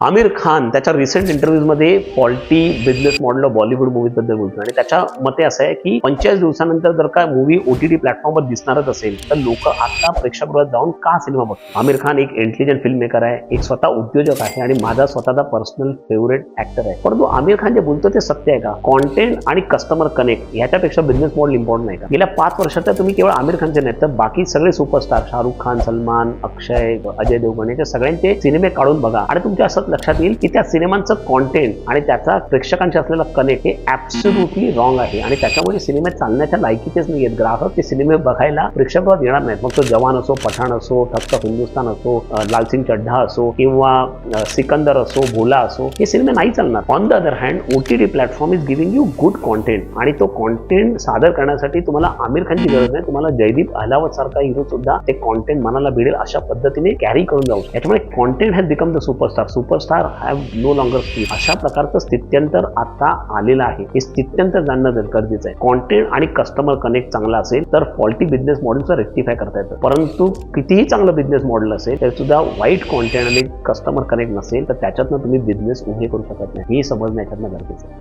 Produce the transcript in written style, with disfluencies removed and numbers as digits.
आमिर खान त्याच्या रिसेंट इंटरव्ह्यूजमध्ये faulty business model Bollywood मूवीजबद्दल बोलतो आणि त्याच्या मते असं आहे की 45 दिवसानंतर जर का मूवी OTT प्लॅटफॉर्मवर दिसणारच असेल तर लोक आता प्रेक्षकगृहात जाऊन का सिनेमा बघतात. आमिर खान एक इंटेलिजंट फिल्म मेकर आहे, एक स्वतः उद्योजक आहे आणि माझा स्वतःचा पर्सनल फेवरेट ऍक्टर आहे. परंतु आमिर खान जे बोलतो ते सत्य आहे का? कॉन्टेंट आणि कस्टमर कनेक्ट याच्यापेक्षा बिझनेस मॉडेल इम्पॉर्टंट नाही का? गेल्या 5 वर्षात तुम्ही केवळ आमिर खानचे नाही तर बाकी सगळे सुपरस्टार शाहरुख खान, सलमान, अक्षय, अजय देवगण याचे सगळ्यांचे सिनेमे काढून बघा आणि तुमच्या असं लक्षात येईल की त्या सिनेमांचं कॉन्टेंट आणि त्याचा प्रेक्षकांशी असलेला कनेक्ट हे ऍब्सोल्युटली रॉंग आहे आणि त्याच्यामुळे सिनेमे चालण्याच्या लायकीचेच नाहीयेत. ग्राहक ते सिनेमे बघायला प्रेक्षकगृहात येणार नाहीत. मग तो जवान असो, पठाण असो, ठक ठक हिंदुस्तान असो, लालसिंग चड्ढा असो किंवा सिकंदर असो, भोला असो, हे सिनेमे नाही चालणार. On the other hand OTT platform is giving you good content आणि तो कॉन्टेंट सादर करण्यासाठी तुम्हाला आमिर खानची गरज नाही, तुम्हाला जयदीप अहलावत सारखा हिरो सुद्धा ते कॉन्टेंट मनाला भिडेल अशा पद्धतीने कॅरी करून जाऊ. याच्यामुळे content has become the superstar have no longer speed. अशा प्रकारचं स्थित्यंतर आता आलेलं आहे. हे स्थित्यंतर जाणणं गरजेचं आहे. कॉन्टेंट आणि कस्टमर कनेक्ट चांगला असेल तर फॉल्टी बिझनेस मॉडेलचं रेक्टिफाय करता येतं. परंतु कितीही चांगलं बिझनेस मॉडेल असेल तरी सुद्धा वाईट कॉन्टेंट आणि कस्टमर कनेक्ट नसेल तर त्याच्यातनं तुम्ही बिझनेस उभे करू शकत नाही. हे समजणं याच्यातनं गरजेचं आहे.